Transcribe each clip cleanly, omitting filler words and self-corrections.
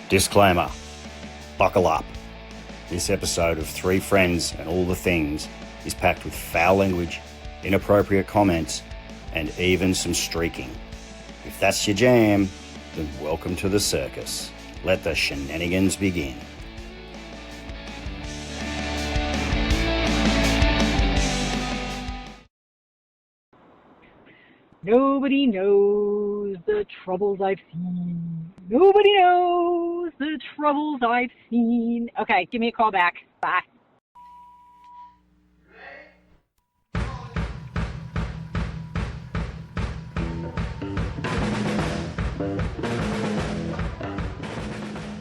Disclaimer, buckle up. This episode of Three Friends and All the Things is packed with foul language, inappropriate comments, and even some streaking. If that's your jam, then welcome to the circus. Let the shenanigans begin. Nobody knows the troubles I've seen. Nobody knows the troubles I've seen. Okay, give me a call back. Bye.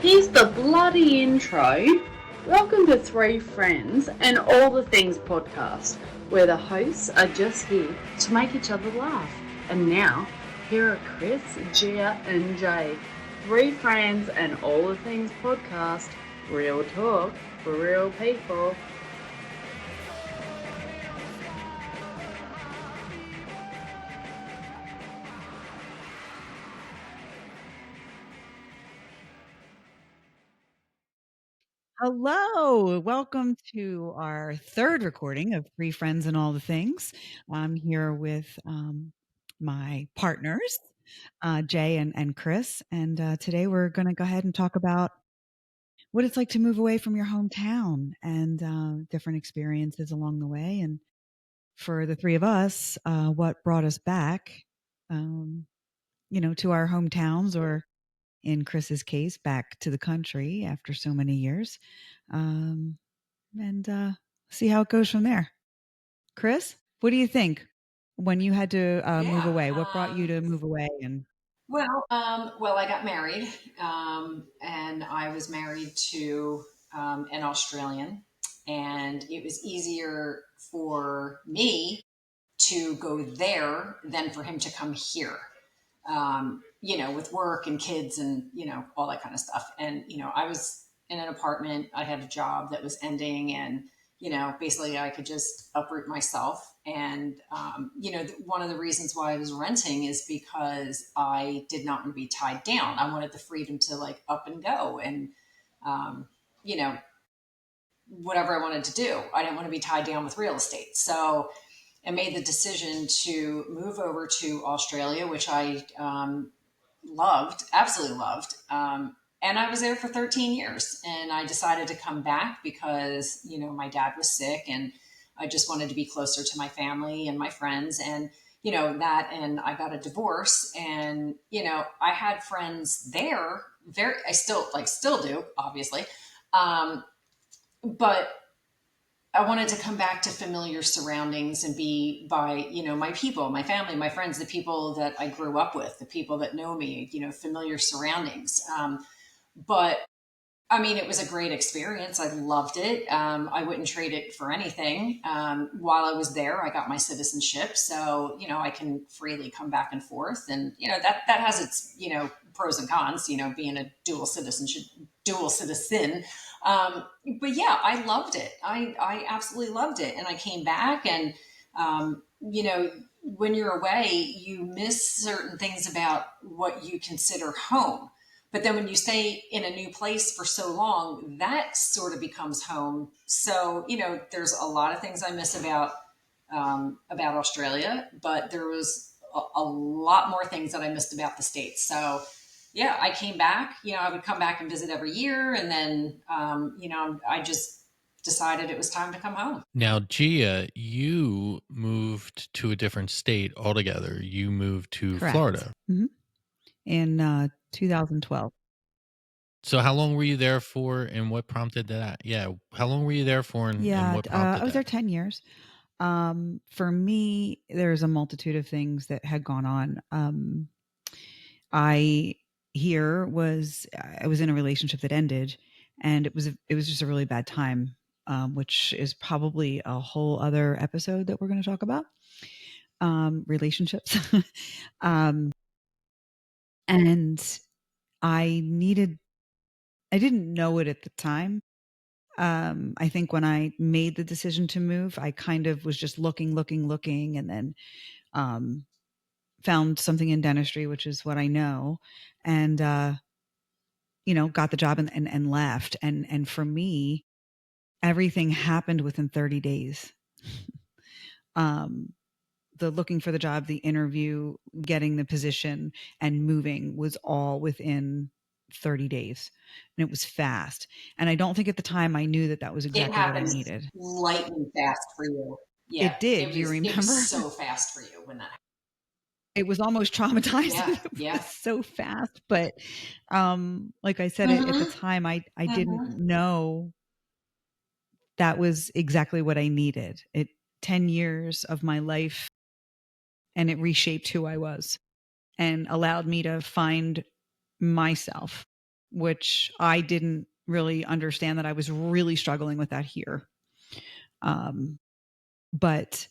Here's the bloody intro. Welcome to Three Friends and All the Things podcast, where the hosts are just here to make each other laugh. And now, here are Kris, Gia, and Jay. Three Friends and All the Things podcast. Real talk for real people. Hello, welcome to our third recording of Three Friends and All the Things. I'm here with my partners, Jay and Kris, and today we're going to go ahead and talk about what it's like to move away from your hometown and different experiences along the way. And for the three of us, what brought us back, to our hometowns, or in Kris's case, back to the country after so many years. And see how it goes from there. Kris, what do you think when you had to move away? What brought you to move away? And well, I got married, and I was married to an Australian, and it was easier for me to go there than for him to come here. With work and kids and, all that kind of stuff. And, I was in an apartment, I had a job that was ending, and, basically I could just uproot myself. And, one of the reasons why I was renting is because I did not want to be tied down. I wanted the freedom to up and go and, whatever I wanted to do. I didn't want to be tied down with real estate. So I made the decision to move over to Australia, which I loved, absolutely loved. And I was there for 13 years, and I decided to come back because, my dad was sick, and I just wanted to be closer to my family and my friends, and, and I got a divorce, and, I had friends there. I still do, obviously. But I wanted to come back to familiar surroundings and be by, my people, my family, my friends, the people that I grew up with, the people that know me, familiar surroundings. But I mean, it was a great experience. I loved it. I wouldn't trade it for anything. While I was there, I got my citizenship. So, I can freely come back and forth. And, that has its, pros and cons, being a dual citizen. But yeah, I loved it. I absolutely loved it. And I came back, and, when you're away, you miss certain things about what you consider home. But then when you stay in a new place for so long, that sort of becomes home. So, there's a lot of things I miss about Australia, but there was a lot more things that I missed about the States. So yeah, I came back, I would come back and visit every year. And then, I just decided it was time to come home. Now, Gia, you moved to a different state altogether. You moved to Correct. Florida. Mm-hmm. In 2012. So how long were you there for, and what prompted that? Yeah. How long were you there for, and what prompted I was there that? 10 years. For me, there's a multitude of things that had gone on. I was in a relationship that ended, and it was just a really bad time, which is probably a whole other episode that we're going to talk about. Relationships. And I didn't know it at the time. I think when I made the decision to move, I kind of was just looking, and then found something in dentistry, which is what I know. And, got the job and left. And for me, everything happened within 30 days. The looking for the job, the interview, getting the position, and moving was all within 30 days. And it was fast. And I don't think at the time I knew that was It exactly what I happens needed. lightning fast for you. Yeah, It did. Do you it remember? was so fast for you when that happened. It was almost traumatizing. Yeah, It yeah. was so fast. But like I said, at the time, I didn't know that was exactly what I needed. 10 years of my life, and it reshaped who I was and allowed me to find myself, which I didn't really understand that I was really struggling with that here. But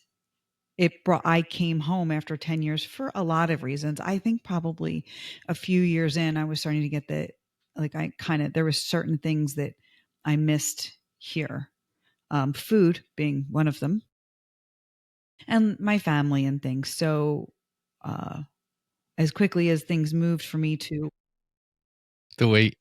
I came home after 10 years for a lot of reasons. I think probably a few years in, I was starting to get there was certain things that I missed here. Food being one of them, and my family and things. So, as quickly as things moved for me to The way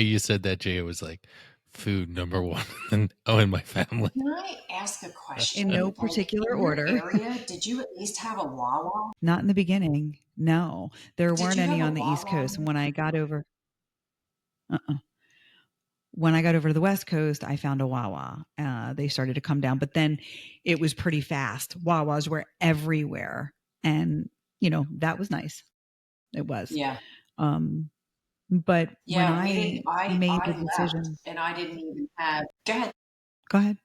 you said that, Jay, was like food number one, and my family. Can I ask a question? in no particular in order. Your area, did you at least have a Wawa? Not in the beginning. No, there weren't you any have a on the East Wawa? Coast. And when I got over, when I got over to the West Coast, I found a Wawa. They started to come down, but then it was pretty fast. Wawas were everywhere, and that was nice. It was. Yeah. But when I made the left, decision, and I didn't even have. Go ahead. Go ahead.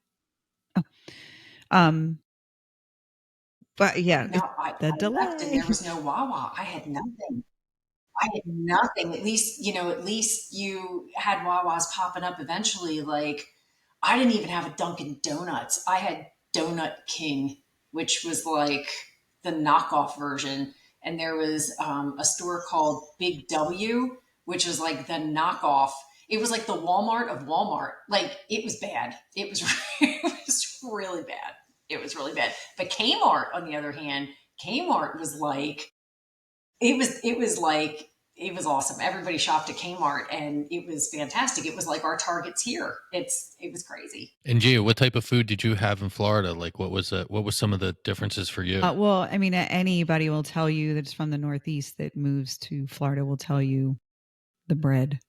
But yeah, No, I the left, and delay. there was no Wawa. I had nothing. I had nothing. At least you had Wawas popping up eventually. Like, I didn't even have a Dunkin' Donuts. I had Donut King, which was like the knockoff version. And there was a store called Big W, which was like the knockoff. It was like the Walmart of Walmart. Like, it was bad. It was it was really bad. It was really bad. But Kmart, on the other hand, Kmart was like it was awesome. Everybody shopped at Kmart, and it was fantastic. It was like our Targets here. It was crazy. And Gia, what type of food did you have in Florida? Like, what was some of the differences for you? Well, I mean, anybody will tell you that's from the Northeast that moves to Florida will tell you the bread.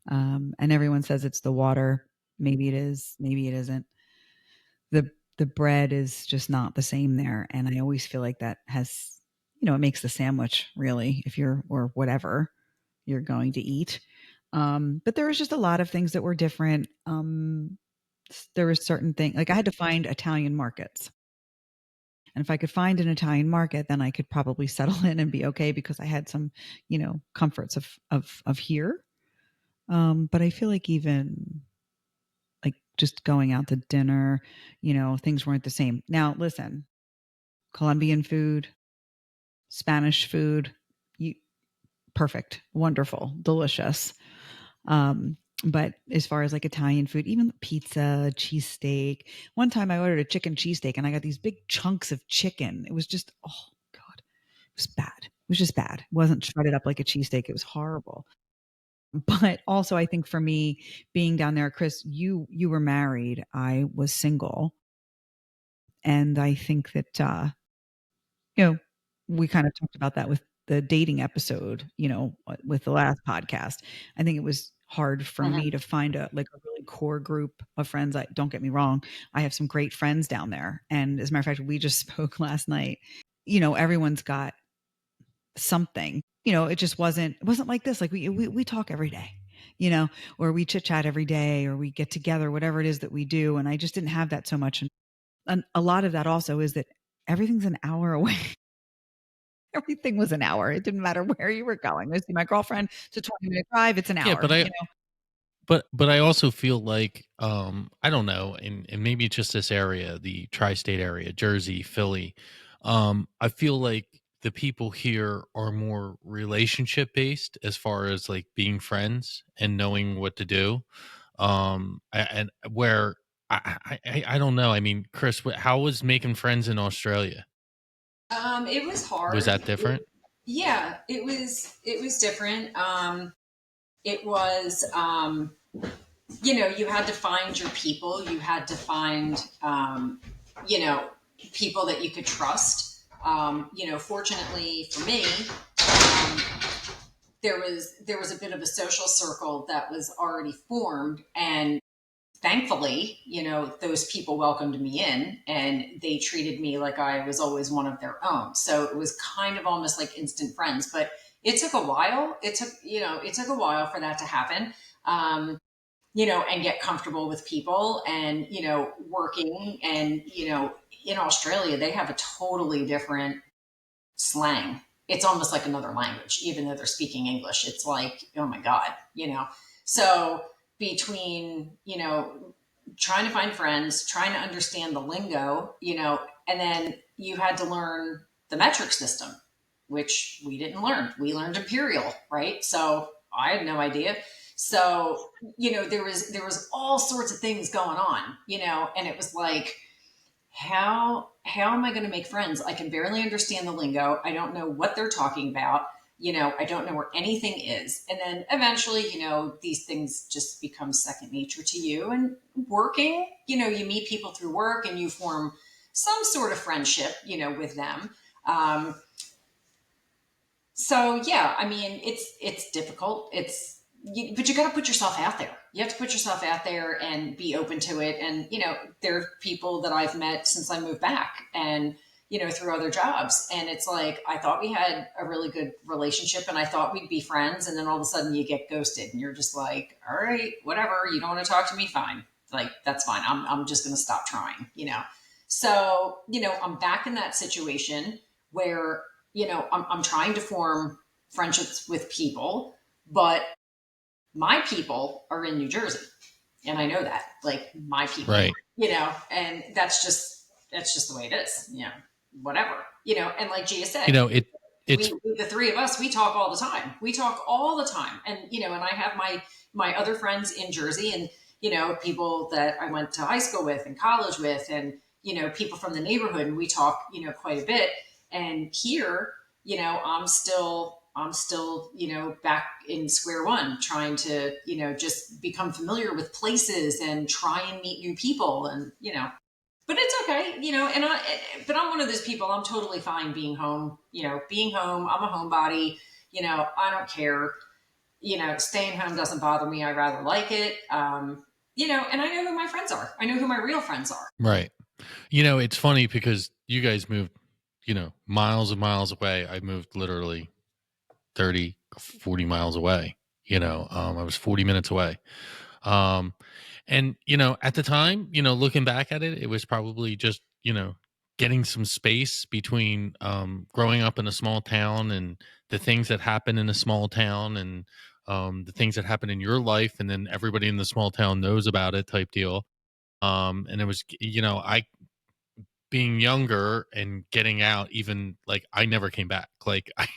And everyone says it's the water. Maybe it is. Maybe it isn't. The bread is just not the same there, and I always feel like that has, it makes the sandwich really, if you're or whatever you're going to eat. But there was just a lot of things that were different. There was certain things like I had to find Italian markets. And if I could find an Italian market, then I could probably settle in and be okay because I had some, comforts of here. But I feel like even like just going out to dinner, things weren't the same. Now, listen, Colombian food, Spanish food, perfect, wonderful, delicious. But as far as like Italian food, even pizza, cheesesteak. One time I ordered a chicken cheesesteak and I got these big chunks of chicken. It was just, oh God, it was bad. It was just bad. It wasn't shredded up like a cheesesteak. It was horrible. But also I think for me being down there, Kris, you were married. I was single. And I think that, we kind of talked about that with the dating episode, with the last podcast. I think it was hard for me to find a really core group of friends. Don't get me wrong. I have some great friends down there. And as a matter of fact, we just spoke last night. Everyone's got something, it just wasn't like this. Like we talk every day, or we chit chat every day, or we get together, whatever it is that we do. And I just didn't have that so much. And a lot of that also is that everything's an hour away. Everything was an hour. It didn't matter where you were going. I see my girlfriend. It's a 20-minute drive. It's an hour. Yeah, but I also feel like I don't know, and maybe it's just this area, the tri-state area, Jersey, Philly. I feel like the people here are more relationship based as far as like being friends and knowing what to do. And where I don't know. I mean, Kris, how was making friends in Australia? It was hard. Was that different? Yeah, it was different. It was you had to find your people. You had to find you know people that you could trust. Fortunately for me, um, there was a bit of a social circle that was already formed, and thankfully, those people welcomed me in and they treated me like I was always one of their own. So it was kind of almost like instant friends, but it took a while. It took a while for that to happen. And get comfortable with people and, working and, in Australia, they have a totally different slang. It's almost like another language, even though they're speaking English. It's like, oh my God. So between, trying to find friends, trying to understand the lingo, and then you had to learn the metric system, which we didn't learn. We learned imperial, right? So I had no idea. So, there was all sorts of things going on, and it was like, how am I going to make friends? I can barely understand the lingo. I don't know what they're talking about. I don't know where anything is. And then eventually, these things just become second nature to you. And working, you meet people through work and you form some sort of friendship, with them. Um, so yeah, I mean, it's difficult. But you got to put yourself out there. You have to put yourself out there and be open to it. And there are people that I've met since I moved back, and through other jobs. And it's like I thought we had a really good relationship, and I thought we'd be friends. And then all of a sudden, you get ghosted, and you're just like, all right, whatever. You don't want to talk to me, fine. Like that's fine. I'm just going to stop trying. So I'm back in that situation where I'm trying to form friendships with people, but my people are in New Jersey. And I know that, like my people, Right. And that's just the way it is, whatever, and like Gia said, It's the three of us, we talk all the time. We talk all the time. And, and I have my other friends in Jersey and, people that I went to high school with and college with and, people from the neighborhood. And we talk, quite a bit. And here, I'm still, back in square one, trying to, just become familiar with places and try and meet new people and, but it's okay, but I'm one of those people, I'm totally fine being home, being home. I'm a homebody, I don't care, staying home doesn't bother me. I rather like it. And I know who my friends are. I know who my real friends are. right. It's funny because you guys moved, miles and miles away. I moved literally 30, 40 miles away. I was 40 minutes away. Um, and, at the time, looking back at it, it was probably just, getting some space between growing up in a small town and the things that happen in a small town and the things that happen in your life. And then everybody in the small town knows about it type deal. And it was, I being younger and getting out, even like I never came back. Like I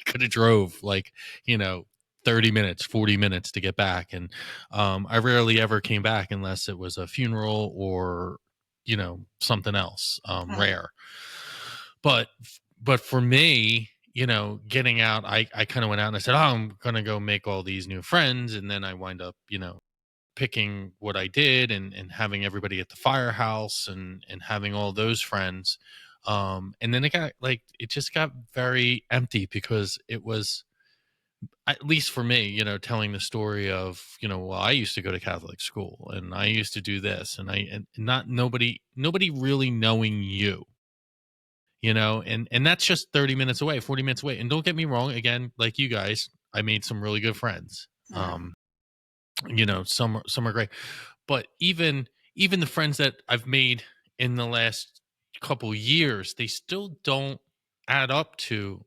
could have drove like, you know, 30 minutes, 40 minutes to get back. And I rarely ever came back unless it was a funeral or, something else, Mhm. rare. But but for me, getting out, I kind of went out and I said, oh, I'm gonna go make all these new friends. And then I wind up, picking what I did and having everybody at the firehouse and having all those friends. And then it just got very empty because it was, at least for me, telling the story of, well, I used to go to Catholic school and I used to do this and not nobody really knowing you, and that's just 30 minutes away, 40 minutes away. And don't get me wrong, again, like you guys, I made some really good friends. Mhm. Some are great, but even the friends that I've made in the last couple years, they still don't add up to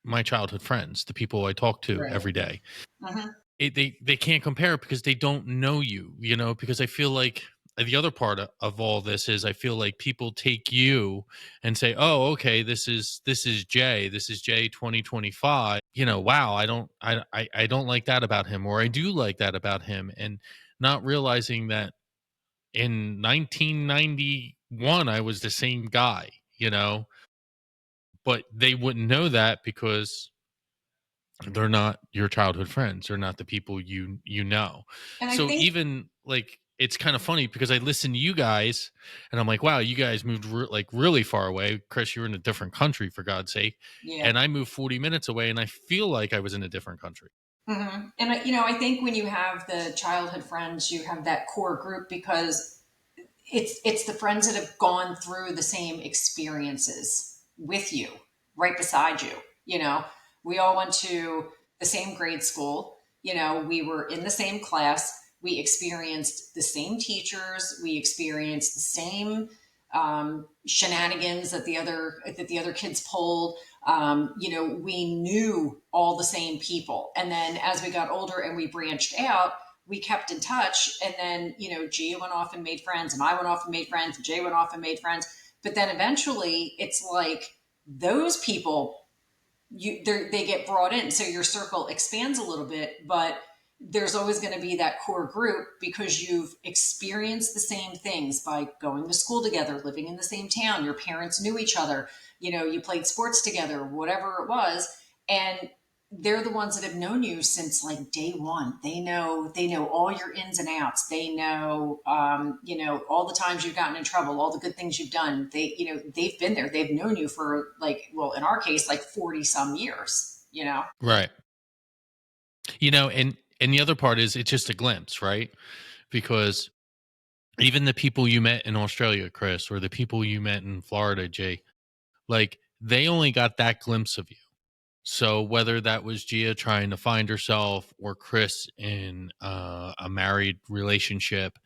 my childhood friends, the people I talk to Right. every day. Mhm. They can't compare because they don't know you, because I feel like the other part of all this is I feel like people take you and say, oh, okay, this is Jay, this is Jay 2025, wow, I don't like that about him, or I do like that about him, and not realizing that in 1991 I was the same guy, but they wouldn't know that because they're not your childhood friends. They're not the people you know. And I So think, even like it's kind of funny because I listen to you guys and I'm like, wow, you guys moved like really far away. Kris, you're in a different country for God's sake, yeah. and I moved 40 minutes away, and I feel like I was in a different country. And I think when you have the childhood friends, you have that core group because it's the friends that have gone through the same experiences with you, right beside you. We all went to the same grade school. We were in the same class. We experienced the same teachers. We experienced the same shenanigans that the other kids pulled. We knew all the same people. And then as we got older and we branched out, we kept in touch. And then, Gia went off and made friends, and I went off and made friends, and Jay went off and made friends. But then eventually it's like those people, they get brought in. So your circle expands a little bit, but there's always going to be that core group because you've experienced the same things by going to school together, living in the same town. Your parents knew each other. You played sports together, whatever it was. And they're the ones that have known you since like day one. They know all your ins and outs. They know, all the times you've gotten in trouble, all the good things you've done. They've been there. They've known you for like, well, in our case, like 40 some years. Right. And the other part is it's just a glimpse, right? Because even the people you met in Australia, Kris, or the people you met in Florida, Jay, like they only got that glimpse of you. So whether that was Gia trying to find herself, or Kris in a married relationship,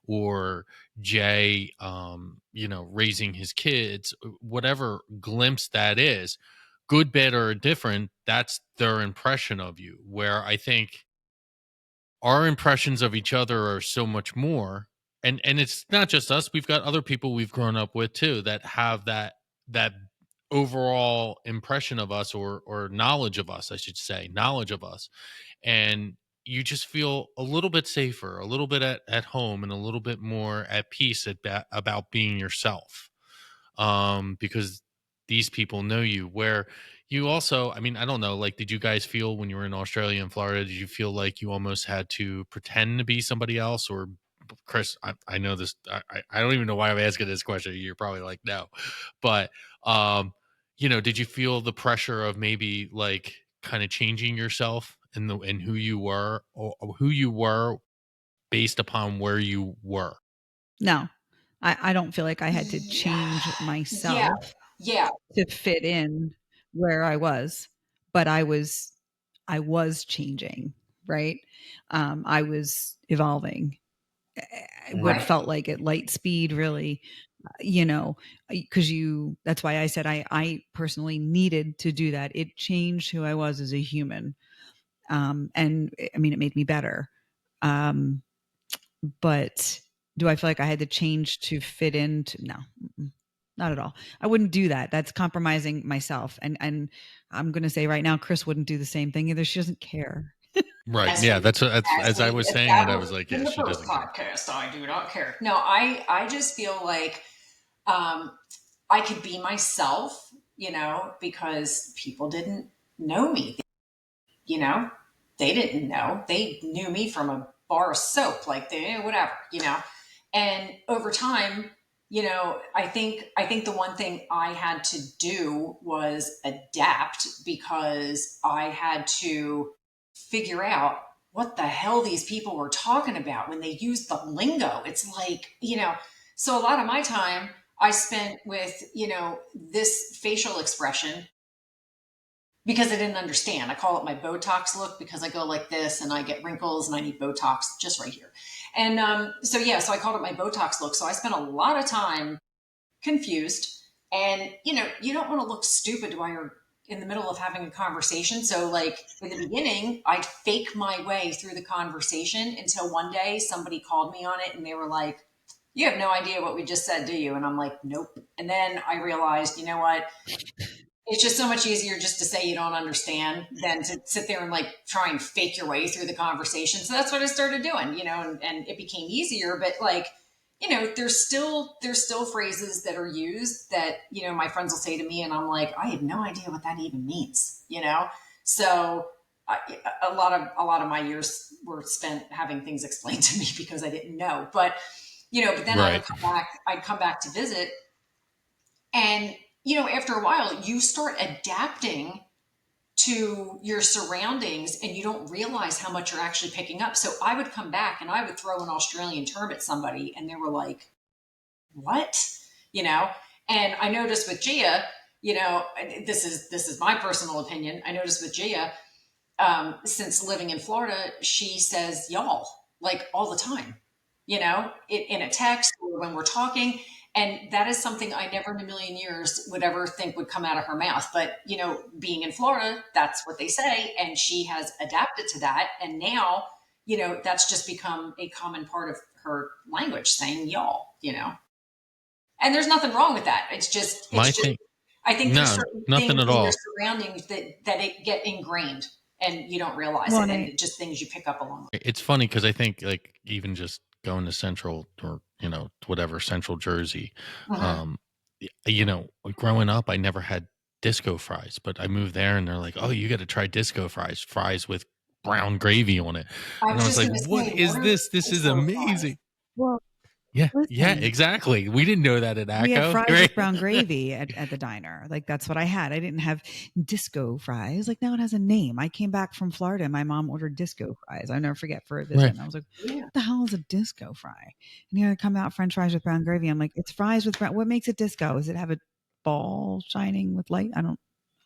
or Jay, raising his kids, whatever glimpse that is, good, bad, or different, that's their impression of you. Where I think our impressions of each other are so much more, and it's not just us. We've got other people we've grown up with too that have that overall impression of us, or knowledge of us, I should say, knowledge of us. And you just feel a little bit safer, a little bit at home, and a little bit more at peace about being yourself, because these people know you. Where you also, I mean, I don't know, like, did you guys feel when you were in Australia and Florida, did you feel like you almost had to pretend to be somebody else? Or Kris, I know this, I don't even know why I'm asking this question. You're probably like, no, but did you feel the pressure of maybe like kind of changing yourself and who you were, or who you were based upon where you were? No, I don't feel like I had to Yeah. change Yeah. myself Yeah. to fit in where I was, but I was changing, right? I was evolving. What Right. felt like at light speed, really, because that's why I said I personally needed to do that. It changed who I was as a human. And I mean, it made me better. Um, but do I feel like I had to change to fit into? No, not at all. I wouldn't do that. That's compromising myself. And I'm going to say right now, Kris wouldn't do the same thing either. She doesn't care. Right. As Yeah. we That's as as I we was saying it. I was established like, in yeah, the she first doesn't care. podcast, I do not care. No, I just feel like um, I could be myself, because people didn't know me. You know, they didn't know. They knew me from a bar of soap, like whatever. And over time, I think the one thing I had to do was adapt because I had to figure out what the hell these people were talking about when they used the lingo. It's like, so a lot of my time I spent with, this facial expression because I didn't understand. I call it my Botox look because I go like this and I get wrinkles and I need Botox just right here. And so I called it my Botox look. So I spent a lot of time confused. And, you don't want to look stupid while you're in the middle of having a conversation. So, like, in the beginning, I'd fake my way through the conversation until one day somebody called me on it and they were like, "You have no idea what we just said, do you?" And I'm like, "Nope." And then I realized, you know what? It's just so much easier just to say you don't understand than to sit there and like try and fake your way through the conversation. So that's what I started doing, and it became easier. But like, there's still phrases that are used that, my friends will say to me, and I'm like, I have no idea what that even means. So I, a lot of my years were spent having things explained to me because I didn't know. But then Right. I'd come back to visit, and after a while, you start adapting to your surroundings and you don't realize how much you're actually picking up. So I would come back and I would throw an Australian term at somebody and they were like, what? And I noticed with Gia, this is my personal opinion. I noticed with Gia, since living in Florida, she says y'all like all the time, in a text or when we're talking. And that is something I never in a million years would ever think would come out of her mouth. But, being in Florida, that's what they say. And she has adapted to that. And now, that's just become a common part of her language, saying y'all. And there's nothing wrong with that. My thing. I think there's No, certain nothing things at in your all. surroundings that it get ingrained and you don't realize Well, it. and And just things you pick up along the way. It's funny because I think like even just going to Central or whatever Central Jersey, Mhm. um, growing up I never had disco fries, but I moved there and they're like, oh, you got to try disco fries with brown gravy on it, I and I was was just like, going to what say, what is are this? This is disco fries? amazing. well, Yeah, listen, exactly. We didn't know that at we had ACO, fries right? with brown gravy at the diner. Like that's what I had. I didn't have disco fries. Like now it has a name. I came back from Florida and my mom ordered disco fries. I'll never forget for a visit. Right. And I was like, Yeah. what the hell is a disco fry? And here I come out French fries with brown gravy. I'm like, it's fries with brown. What makes it disco? Does it have a ball shining with light? I don't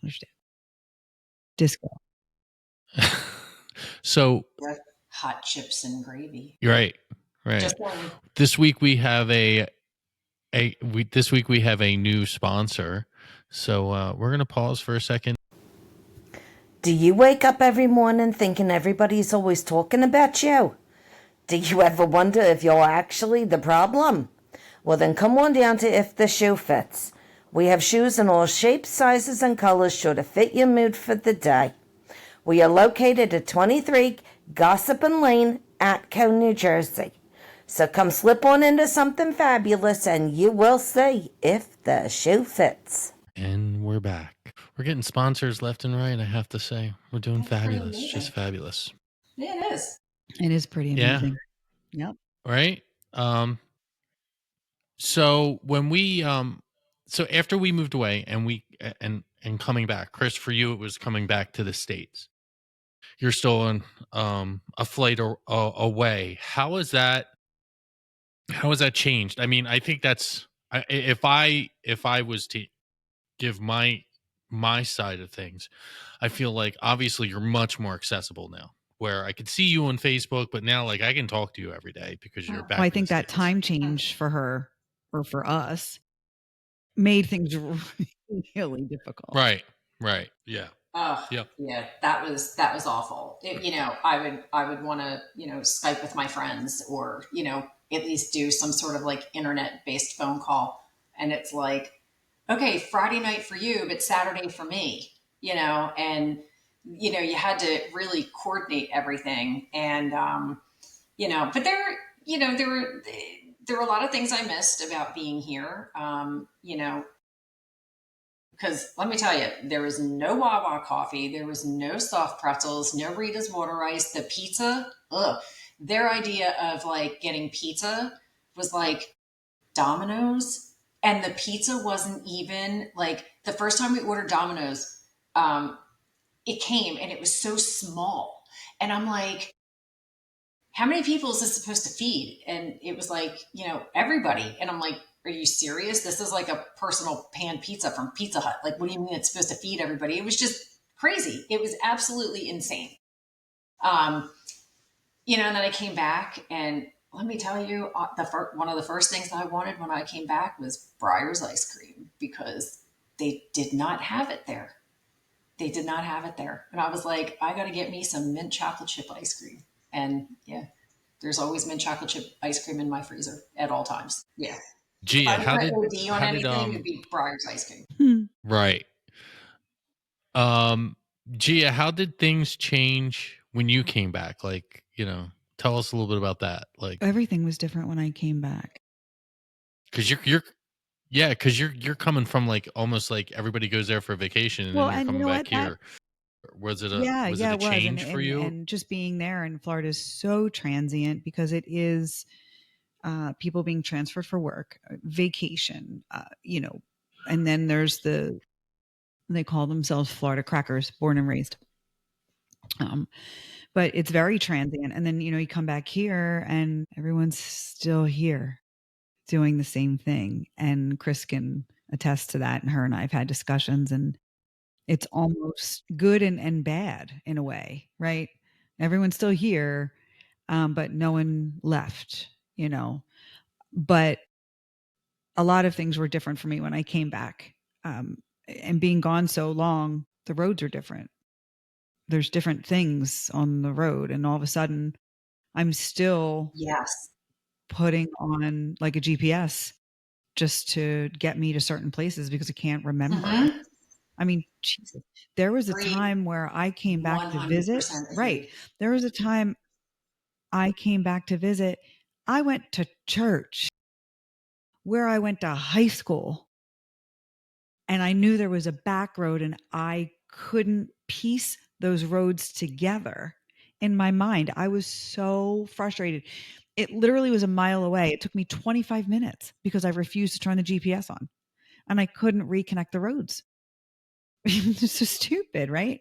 understand. Disco. So With hot chips and gravy. you're right. Just saying. This week we have this week we have a new sponsor, so we're gonna pause for a second. Do you wake up every morning thinking everybody's always talking about you? Do you ever wonder if you're actually the problem? Well, then come on down to If the Shoe Fits. We have shoes in all shapes, sizes, and colors sure to fit your mood for the day. We are located at 23 Gossipin Lane, Atco, New Jersey. So come slip on into something fabulous and you will see if the shoe fits. And we're back. We're getting sponsors left and right, I have to say. We're doing That's pretty fabulous. amazing. Just fabulous. Yeah, it is. It is pretty Yeah. amazing. Yep. Right? So when we so after we moved away and we and coming back, Kris, for you it was coming back to the States. You're still on a flight away. How has that changed? I mean, I think that's if I was to give my side of things, I feel like obviously you're much more accessible now. Where I could see you on Facebook, but now like I can talk to you every day because you're back. Well, I in the think that States. time change for her or for us made things really difficult. Right. Yeah. Oh, Yep. yeah, that was awful. I would want to, Skype with my friends or, at least do some sort of like internet based phone call. And it's like, okay, Friday night for you, but Saturday for me, and, you had to really coordinate everything. And, but there were a lot of things I missed about being here. Because let me tell you, there was no Wawa coffee, there was no soft pretzels, no Rita's water ice. The pizza, ugh. Their idea of like getting pizza was like Domino's, and the pizza wasn't even like the first time we ordered Domino's. It came and it was so small, and I'm like, how many people is this supposed to feed? And it was like, everybody. And I'm like, are you serious? This is like a personal pan pizza from Pizza Hut. Like, what do you mean it's supposed to feed everybody? It was just crazy. It was absolutely insane. And then I came back, and let me tell you, one of the first things I wanted when I came back was Breyer's ice cream because they did not have it there. They did not have it there. And I was like, I got to get me some mint chocolate chip ice cream. And yeah, there's always mint chocolate chip ice cream in my freezer at all times. Yeah. Gia, If I were to OD on anything, it'd be Breyer's ice cream. Right. Gia, how did things change when you came back? Like, tell us a little bit about that. Like Everything was different when I came back. because you're coming from like almost like everybody goes there for a vacation and Well, then you're and you coming know back what? That here. Was it a Yeah, was it yeah, a it was, change for you? and just being there in Florida is so transient because it is people being transferred for work, vacation, and then there's they call themselves Florida crackers, born and raised. Um, but it's very transient, and then you come back here and everyone's still here doing the same thing, and Kris can attest to that. And her and I have had discussions, and it's almost good and bad in a way, right? Everyone's still here, but no one left, But a lot of things were different for me when I came back. And being gone so long, the roads are different. There's different things on the road. And all of a sudden, I'm still Yes. putting on like a GPS just to get me to certain places because I can't remember. Mm-hmm. I mean, Jesus, there was a Agree. time where I came back to 100% visit. Right. agree. There was a time I came back to visit. I went to church where I went to high school, and I knew there was a back road and I couldn't piece those roads together in my mind. I was so frustrated. It literally was a mile away. It took me 25 minutes because I refused to turn the GPS on and I couldn't reconnect the roads. It's so stupid, right?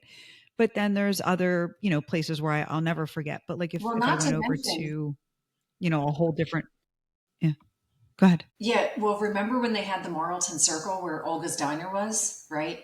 But then there's other, places where I'll never forget. But like if Well, I not went to over mention, to, a whole different, yeah, go ahead. yeah, well, remember when they had the Marlton Circle where Olga's Diner was, right?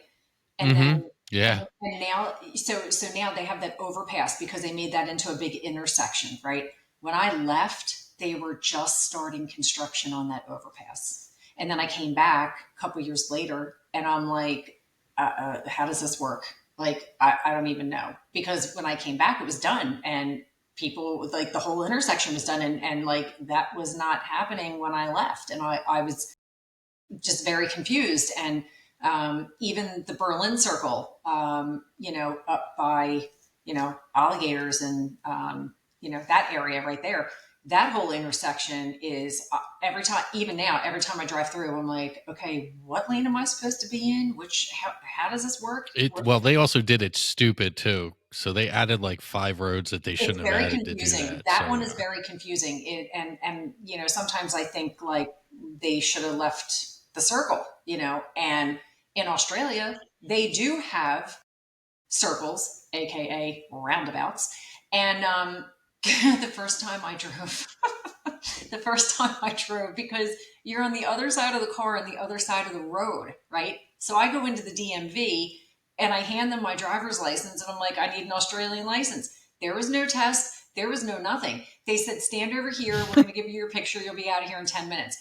And Mm-hmm. then Yeah. and now so now they have that overpass because they made that into a big intersection, right? When I left, they were just starting construction on that overpass. And then I came back a couple years later and I'm like, how does this work? Like, I don't even know. Because when I came back, it was done. And people, like, the whole intersection was done. And like, that was not happening when I left. And I was just very confused. And even the Berlin Circle, up by, alligators and, that area right there, that whole intersection is every time, even now, every time I drive through, I'm like, okay, what lane am I supposed to be in? How does this work? Well, they also did it stupid too. So they added like 5 roads that they It's shouldn't have very added to do confusing. that. That So one is very confusing. And sometimes I think like they should have left the circle, and in Australia, they do have circles, aka roundabouts. And the first time I drove, because you're on the other side of the car and the other side of the road, right? So I go into the DMV and I hand them my driver's license and I'm like, I need an Australian license. There was no test. There was no nothing. They said, stand over here. We're going to give you your picture. You'll be out of here in 10 minutes.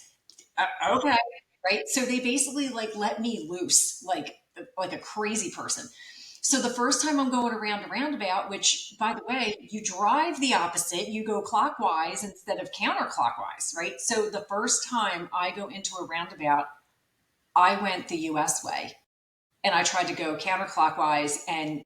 Okay. Right. So they basically like let me loose like a crazy person. So the first time I'm going around a roundabout, which by the way, you drive the opposite, you go clockwise instead of counterclockwise, right? So the first time I go into a roundabout, I went the US way and I tried to go counterclockwise and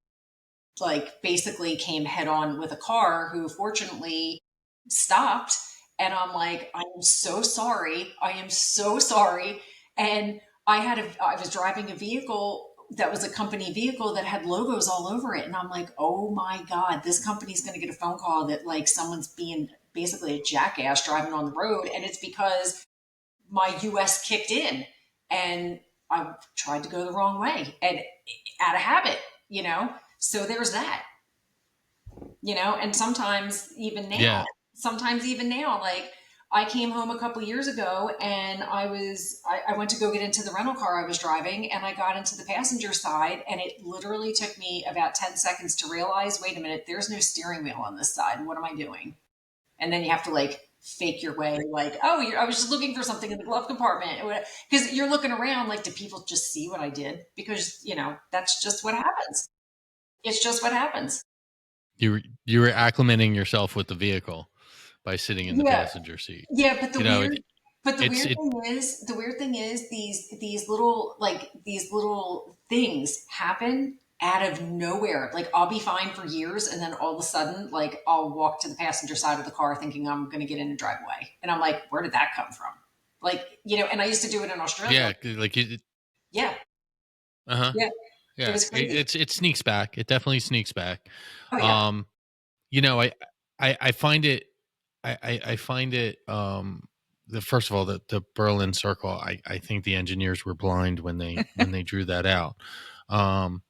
like basically came head on with a car who fortunately stopped. And I'm like, I am so sorry. I am so sorry. And I was driving a vehicle that was a company vehicle that had logos all over it. And I'm like, oh my God, this company's going to get a phone call that like someone's being basically a jackass driving on the road. And it's because my US kicked in and I tried to go the wrong way and out of habit, you know? So there's that, and yeah. sometimes even now, like I came home a couple years ago and I went to go get into the rental car I was driving and I got into the passenger side and it literally took me about 10 seconds to realize, wait a minute, there's no steering wheel on this side. What am I doing? And then you have to like fake your way, like, oh, I was just looking for something in the glove compartment. Because you're looking around like, do people just see what I did? Because, that's just what happens. It's just what happens. You were acclimating yourself with the vehicle by sitting in the Yeah. passenger seat. Yeah, but You know, the it's weird it thing is these little things happen out of nowhere. Like I'll be fine for years and then all of a sudden I'll walk to the passenger side of the car thinking I'm going to get in and drive away. And I'm like, where did that come from? Like, and I used to do it in Australia. Yeah, like it. Yeah. Uh-huh. Yeah. It Yeah, was crazy. it sneaks back. It definitely sneaks back. Oh yeah. Um, I find it I find it the first of all the Berlin Circle. I think the engineers were blind when they drew that out. Um,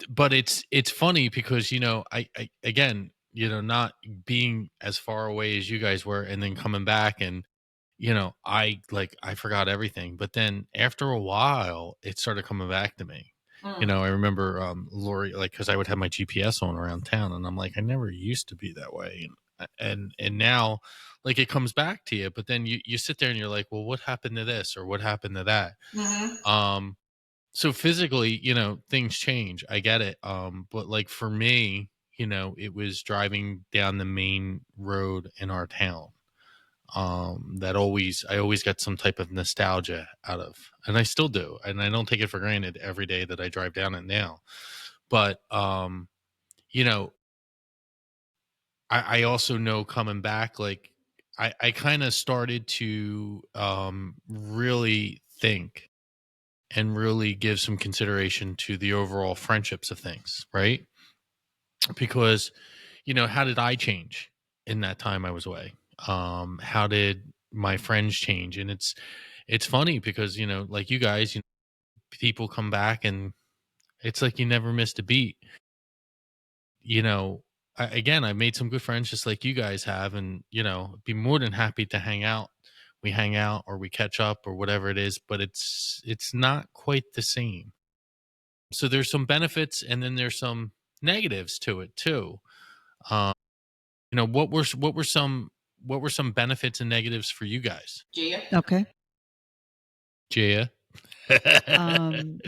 but it's funny because I again not being as far away as you guys were and then coming back and I forgot everything, but then after a while it started coming back to me. I remember Lori, like, because I would have my GPS on around town and I'm like, I never used to be that way. And now, like, it comes back to you, but then you sit there and you're like, well, what happened to this or what happened to that? Mm-hmm. So physically, things change. I get it. But like for me, it was driving down the main road in our town. That I always got some type of nostalgia out of, and I still do. And I don't take it for granted every day that I drive down it now. But, you know, I also know coming back, like I kind of started to, really think and really give some consideration to the overall friendships of things, right? Because, how did I change in that time I was away? How did my friends change? And it's funny because, like you guys, people come back and it's like you never missed a beat. You know, again, I've made some good friends just like you guys have, and be more than happy to hang out. We hang out or we catch up or whatever it is, but it's not quite the same. So there's some benefits and then there's some negatives to it too. Um, what were some benefits and negatives for you guys? Gia? Okay. Jaya? Um,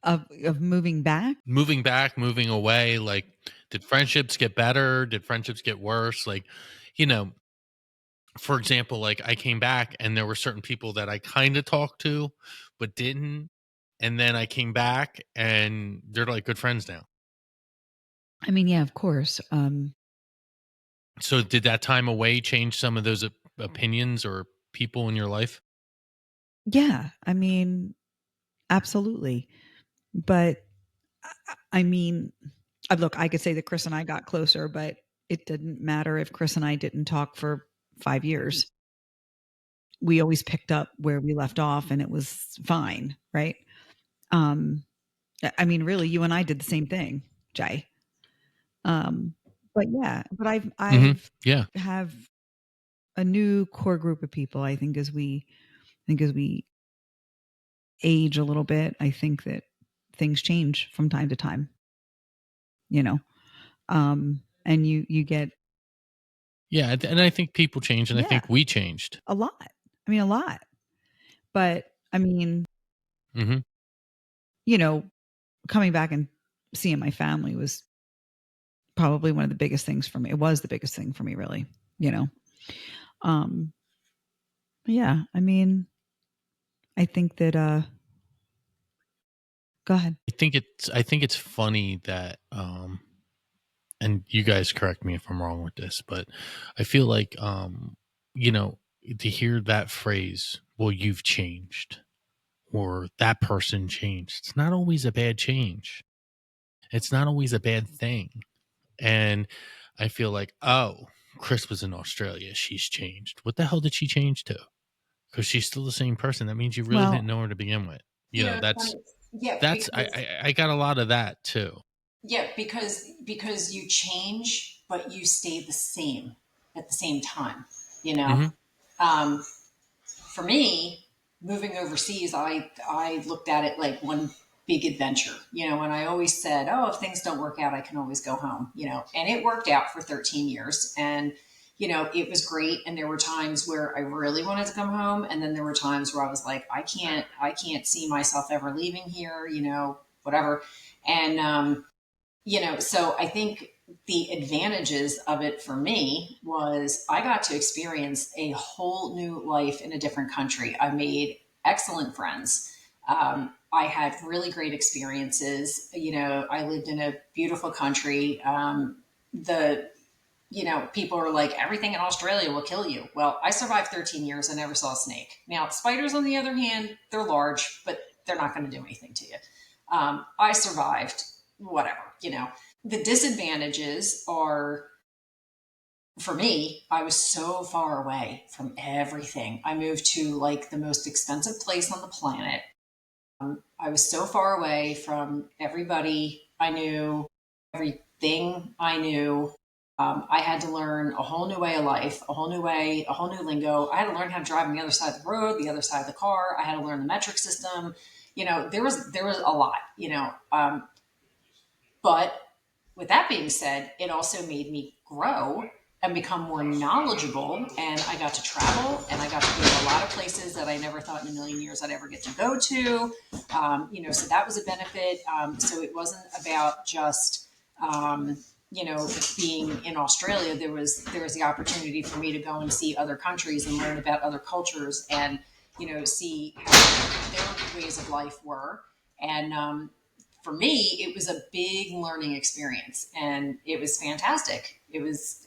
of moving back. Moving back, moving away, like, did friendships get better? Did friendships get worse? Like, you know, for example, like I came back and there were certain people that I kind of talked to, but didn't. And then I came back and they're like good friends now. I mean, yeah, of course. So did that time away change some of those opinions or people in your life? Yeah, I mean, absolutely. But I mean, look, I could say that Chris and I got closer, but it didn't matter if Chris and I didn't talk for 5 years. We always picked up where we left off and it was fine, right? Um, I mean, really, you and I did the same thing, Jay. Um, but yeah, but I've Hmm. I've Yeah. have a new core group of people. I think as we age a little bit, I think that things change from time to time, you know. And you get Yeah. And I think people change and I yeah, think we changed. a lot. I mean, a lot. But I mean, Hmm. you know, coming back and seeing my family was probably one of the biggest things for me. It was the biggest thing for me, really, you know. Um, yeah, I mean, I think that go ahead. I think it's funny that and you guys correct me if I'm wrong with this, but I feel like you know, to hear that phrase, well, you've changed or that person changed. It's not always a bad change. It's not always a bad thing. And I feel like, oh, Kris was in Australia. She's changed. What the hell did she change to? Because she's still the same person. That means you really didn't Well, know her to begin with. It's That's funny. Yeah, that's because I got a lot of that too. because you change, but you stay the same at the same time. You know, Hmm. um, for me, moving overseas, I looked at it like one big adventure. And I always said, oh, if things don't work out, I can always go home. And it worked out for 13 years, and it was great. And there were times where I really wanted to come home, and then there were times where I was like, I can't see myself ever leaving here. Whatever. And so I think the advantages of it for me was I got to experience a whole new life in a different country. I made excellent friends. I had really great experiences. I lived in a beautiful country. The people are like, everything in Australia will kill you. Well, I survived 13 years. I never saw a snake. Now, spiders, on the other hand, they're large, but they're not going to do anything to you. I survived, whatever. The disadvantages are, for me, I was so far away from everything. I moved to like the most expensive place on the planet. I was so far away from everybody I knew, everything I knew. I had to learn a whole new way of life, a whole new way, a whole new lingo. I had to learn how to drive on the other side of the road, the other side of the car. I had to learn the metric system. There was a lot. But with that being said, it also made me grow and become more knowledgeable. And I got to travel, and I got to go to a lot of places that I never thought in a million years I'd ever get to go to. So that was a benefit. So it wasn't about just, being in Australia. There was the opportunity for me to go and see other countries and learn about other cultures and, see how their ways of life were. And, for me, it was a big learning experience, and it was fantastic. It was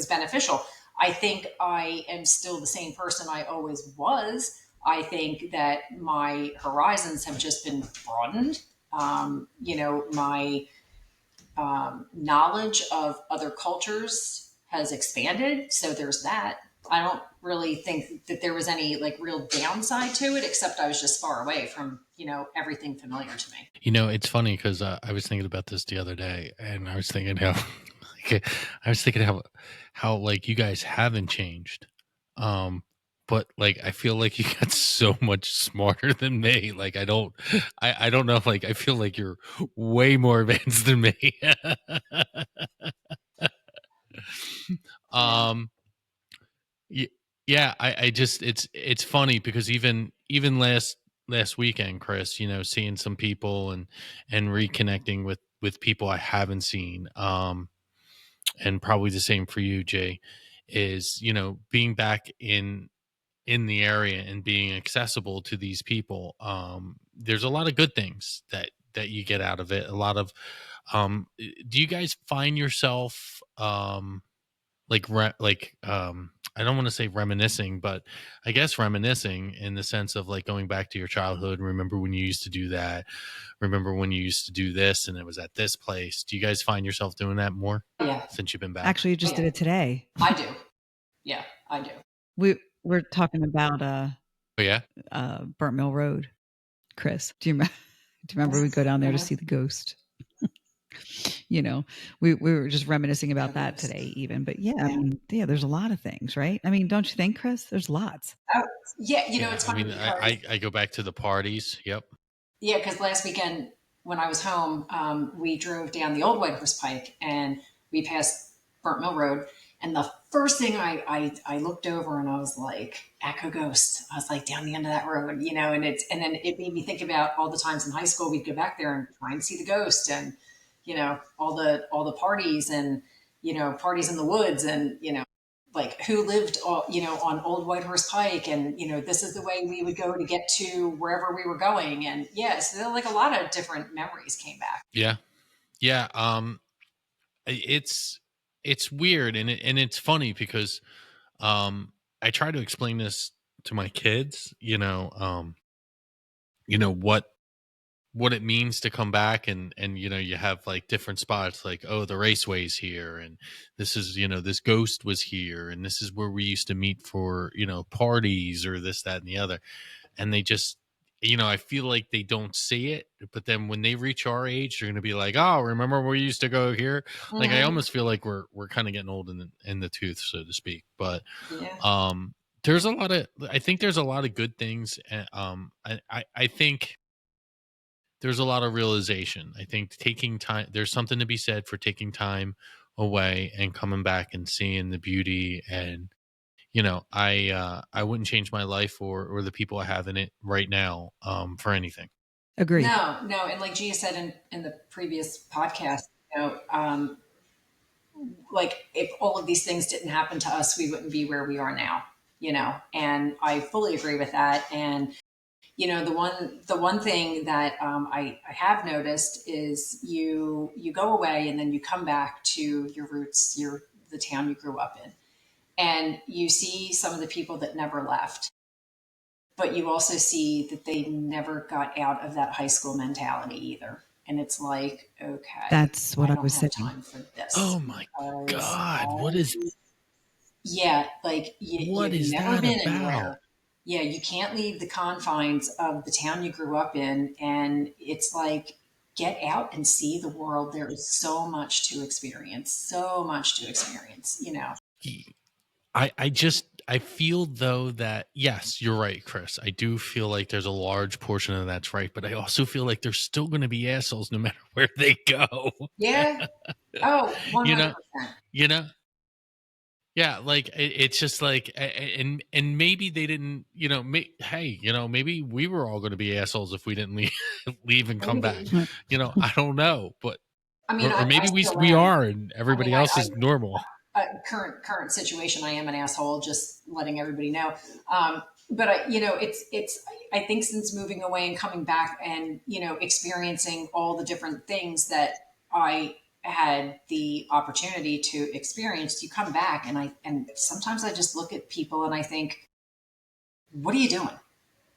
beneficial. I think I am still the same person I always was. I think that my horizons have just been broadened. My knowledge of other cultures has expanded. So there's that. I don't really think that there was any like real downside to it, except I was just far away from, everything familiar to me. It's funny because I was thinking about this the other day, and I was thinking how, how like you guys haven't changed, but like I feel like you got so much smarter than me. Like I don't know. Like I feel like you're way more advanced than me. Yeah. um, y- yeah, I just it's funny because even last weekend, Chris, seeing some people and reconnecting with people I haven't seen, and probably the same for you, Jay, is being back in the area and being accessible to these people. There's a lot of good things that you get out of it. A lot of do you guys find yourself I don't want to say reminiscing, but I guess reminiscing in the sense of like going back to your childhood. Remember when you used to do that? Remember when you used to do this and it was at this place? Do you guys find yourself doing that more Yeah, since you've been back? Actually, you just did it today. I do. Yeah, I do. We're talking about Oh yeah. Burnt Mill Road, Chris. Do you remember? Do you remember we go down there to see the ghost? We were just reminiscing about that today, even. But yeah, I mean, yeah, there's a lot of things, right? I mean, don't you think, Chris? There's lots. Oh, yeah, Yeah, it's I funny mean, because I go back to the parties. Yep. yeah, because last weekend when I was home, we drove down the old Whitehorse Pike and we passed Burnt Mill Road. And the first thing I looked over and I was like, Echo Ghost. I was like down the end of that road, and then it made me think about all the times in high school we'd go back there and try and see the ghost and, all the parties and, parties in the woods and, like who lived, on Old Whitehorse Pike, and this is the way we would go to get to wherever we were going, and yeah, so like a lot of different memories came back. Yeah. Yeah. It's weird and it's funny because I try to explain this to my kids. What it means to come back and you have like different spots like, oh, the raceway's here, and this is this ghost was here, and this is where we used to meet for parties or this, that, and the other. And they just I feel like they don't see it, but then when they reach our age they're going to be like, oh, remember when we used to go here. Like I Mm-hmm. almost feel like we're kind of getting old in the tooth, so to speak. But Yeah. there's a lot of I think there's a lot of good things, and I think there's a lot of realization. I think taking time, there's something to be said for taking time away and coming back and seeing the beauty. And I wouldn't change my life or the people I have in it right now for anything. Agreed. No, and like Gia said in the previous podcast, like if all of these things didn't happen to us, we wouldn't be where we are now, and I fully agree with that. And the one thing that I have noticed is you go away and then you come back to your roots, the town you grew up in. And you see some of the people that never left, but you also see that they never got out of that high school mentality either. And it's like, okay, That's what I I don't was have saying. time for this. Oh my God. Yeah, like What you've is never that been about? anywhere. Yeah, you can't leave the confines of the town you grew up in. And it's like, get out and see the world. There is so much to experience, so much to experience, you know. I feel though that, yes, you're right, Chris. I do feel like there's a large portion of that's right, but I also feel like there's still going to be assholes no matter where they go. Yeah. Oh, you know, 100%. you know, yeah, like it's just like, and maybe they didn't, hey, maybe we were all going to be assholes if we didn't leave, leave and come back. Maybe. I don't know, but I mean, or I maybe we still we am. are, and I mean, everybody else is normal. current situation, I am an asshole. Just letting everybody know. But I think since moving away and coming back, and experiencing all the different things that I had the opportunity to experience, you come back, and sometimes I just look at people and I think, what are you doing?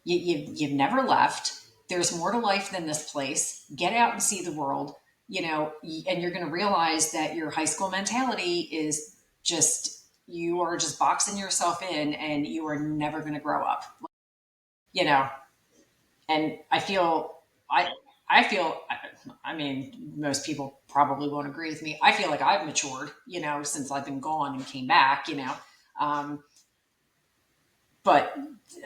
You've never left. There's more to life than this place. Get out and see the world, and you're going to realize that your high school mentality is just, you are just boxing yourself in and you are never going to grow up, you know? And I mean, most people probably won't agree with me. I feel like I've matured, since I've been gone and came back, um, but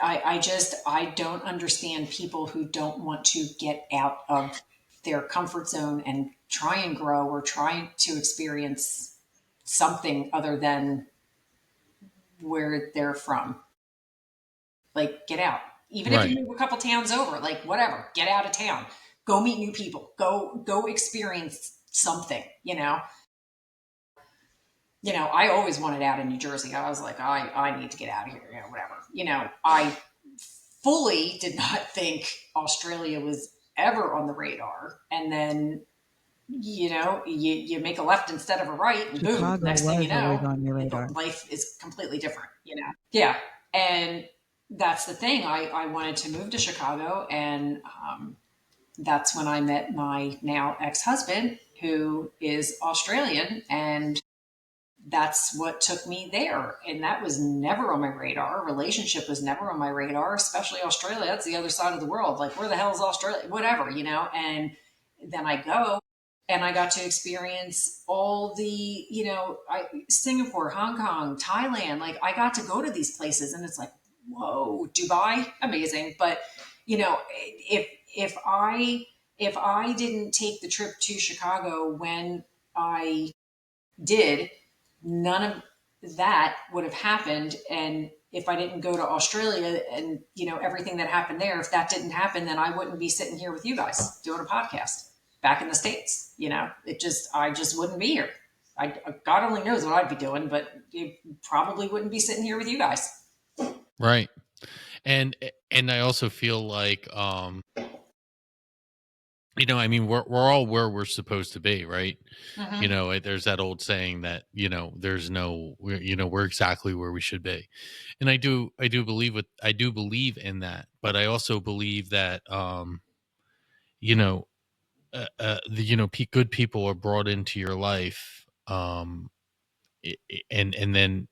I don't understand people who don't want to get out of their comfort zone and try and grow or try to experience something other than where they're from. Like, get out. Even if you Right. move a couple towns over, like, whatever, get out of town. Go meet new people. Go experience something, I always wanted out in New Jersey. I was like, I need to get out of here, whatever. I fully did not think Australia was ever on the radar. And then, you make a left instead of a right, and boom, Chicago next thing you was always know, on your radar. life is completely different. Yeah. And that's the thing. I wanted to move to Chicago, and that's when I met my now ex-husband, who is Australian, and that's what took me there. And that was never on my radar. Relationship was never on my radar, especially Australia. That's the other side of the world. Like, where the hell is Australia? Whatever, And then I go, and I got to experience all the, Singapore, Hong Kong, Thailand. Like, I got to go to these places, and it's like, whoa, Dubai, amazing. But, if, if I, if I didn't take the trip to Chicago when I did, none of that would have happened. And if I didn't go to Australia and, everything that happened there, if that didn't happen, then I wouldn't be sitting here with you guys doing a podcast back in the States. I just wouldn't be here. God only knows what I'd be doing, but you probably wouldn't be sitting here with you guys. Right. And I also feel like, I mean, we're all where we're supposed to be, right? Mm-hmm. There's that old saying that, there's no, we're exactly where we should be. And I do believe in that, but I also believe that, you know, good people are brought into your life. And then,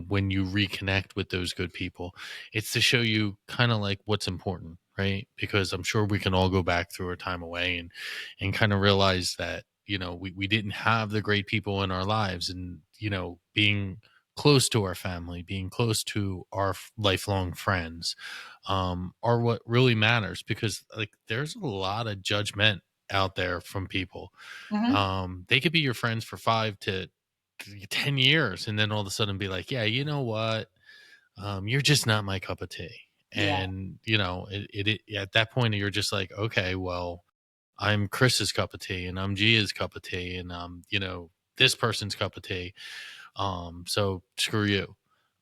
when you reconnect with those good people, it's to show you kind of like what's important, right? Because I'm sure we can all go back through our time away and kind of realize that, we didn't have the great people in our lives, and, being close to our family, being close to our lifelong friends, are what really matters, because like there's a lot of judgment out there from people. Mm-hmm. They could be your friends for 5 to 10 years, and then all of a sudden be like, yeah, you know what, you're just not my cup of tea. Yeah. And at that point you're just like, okay, well, I'm Chris's cup of tea, and I'm Gia's cup of tea, and this person's cup of tea. So screw you.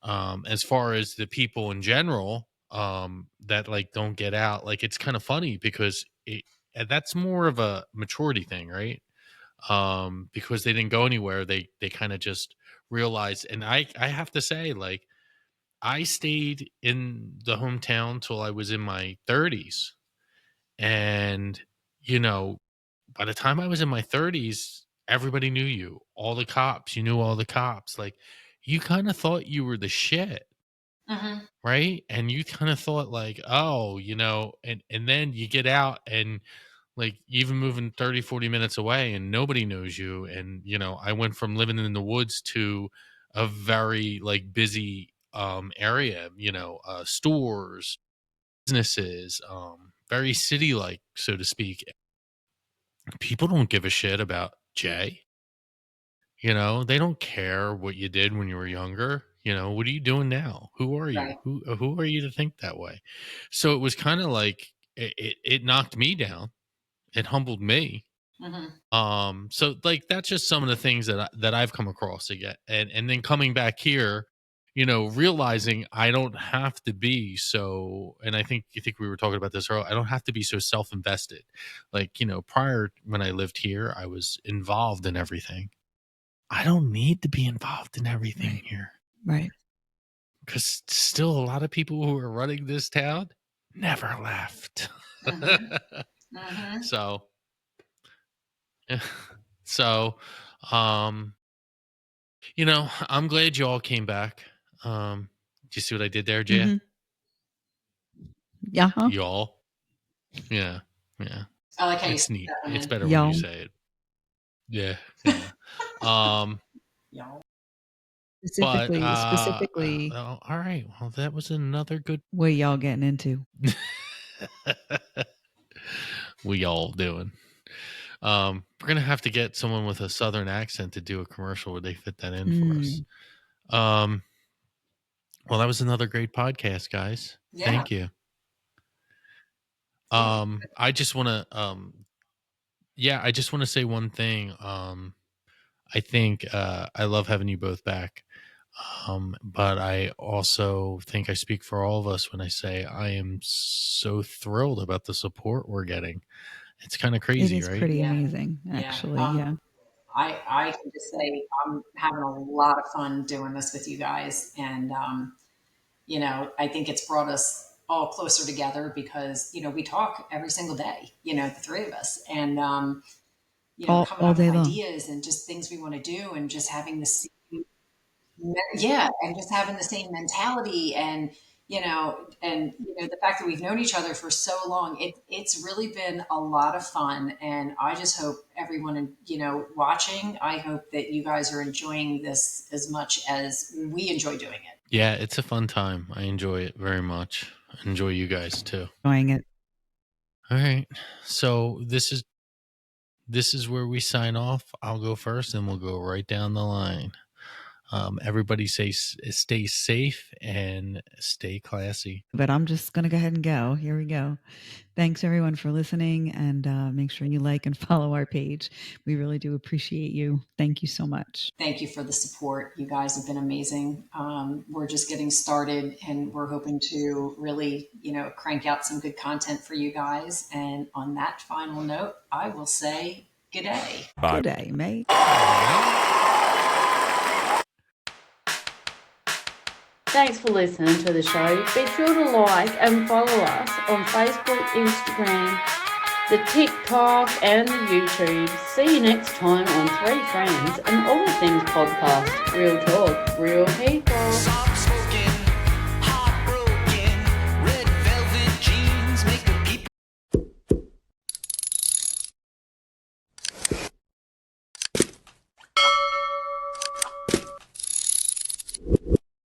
As far as the people in general, that like don't get out, like it's kind of funny because that's more of a maturity thing, right? Because they didn't go anywhere. They kind of just realize, and I have to say, like, I stayed in the hometown till I was in my 30s. And, you know, by the time I was in my 30s, everybody knew you. All the cops, you knew all the cops. Like, you kind of thought you were the shit, Mm-hmm. right? And you kind of thought like, oh, and then you get out and like even moving 30, 40 minutes away and nobody knows you. And, I went from living in the woods to a very like busy area, stores, businesses, very city like, so to speak. People don't give a shit about Jay. They don't care what you did when you were younger. What are you doing now? Who are you? Right. Who are you to think that way? So it was kind of like it knocked me down. It humbled me. Mm-hmm. So like that's just some of the things that I've come across again, and then coming back here, realizing I don't have to be so. And I think we were talking about this earlier. I don't have to be so self-invested. Like prior when I lived here, I was involved in everything. I don't need to be involved in everything here. Right. Because still a lot of people who are running this town never left. Mm-hmm. Mm-hmm. So, um, I'm glad you all came back. Do you see what I did there, Jay? Mhm. Yeah. Y'all. Yeah. I like how you It's said neat. that, It's man. better when you Y'all. say it. Yeah. Um, Y'all. but Specifically, all right. Well, that was another good. what y'all getting into? We all doing. We're gonna have to get someone with a southern accent to do a commercial where they fit that in for us. Well, that was another great podcast, guys. Yeah. Thank you. I just want to I just want to say one thing. I think I love having you both back. But I also think I speak for all of us when I say I am so thrilled about the support we're getting. It's kind of It crazy, is right? pretty Yeah. amazing, Yeah. actually. Yeah. I can just say I'm having a lot of fun doing this with you guys. And, I think it's brought us all closer together because, we talk every single day, the three of us. And, coming All up with day long. ideas and just things we want to do and just having the same, yeah, and just having the same mentality and the fact that we've known each other for so long, it's really been a lot of fun. And I just hope everyone, watching, I hope that you guys are enjoying this as much as we enjoy doing it. Yeah, it's a fun time. I enjoy it very much. I enjoy you guys too. Enjoying it. All right. So this is where we sign off. I'll go first and we'll go right down the line. Everybody stay safe and stay classy. But I'm just going to go ahead and go. Here we go. Thanks, everyone, for listening. And make sure you like and follow our page. We really do appreciate you. Thank you so much. Thank you for the support. You guys have been amazing. We're just getting started and we're hoping to really, crank out some good content for you guys. And on that final note, I will say good day. Bye. Good day, mate. Thanks for listening to the show. Be sure to like and follow us on Facebook, Instagram, the TikTok and the YouTube. See you next time on Three Friends and All the Things podcast. Real talk, real people. Soft-spoken, heartbroken, red velvet jeans make the people.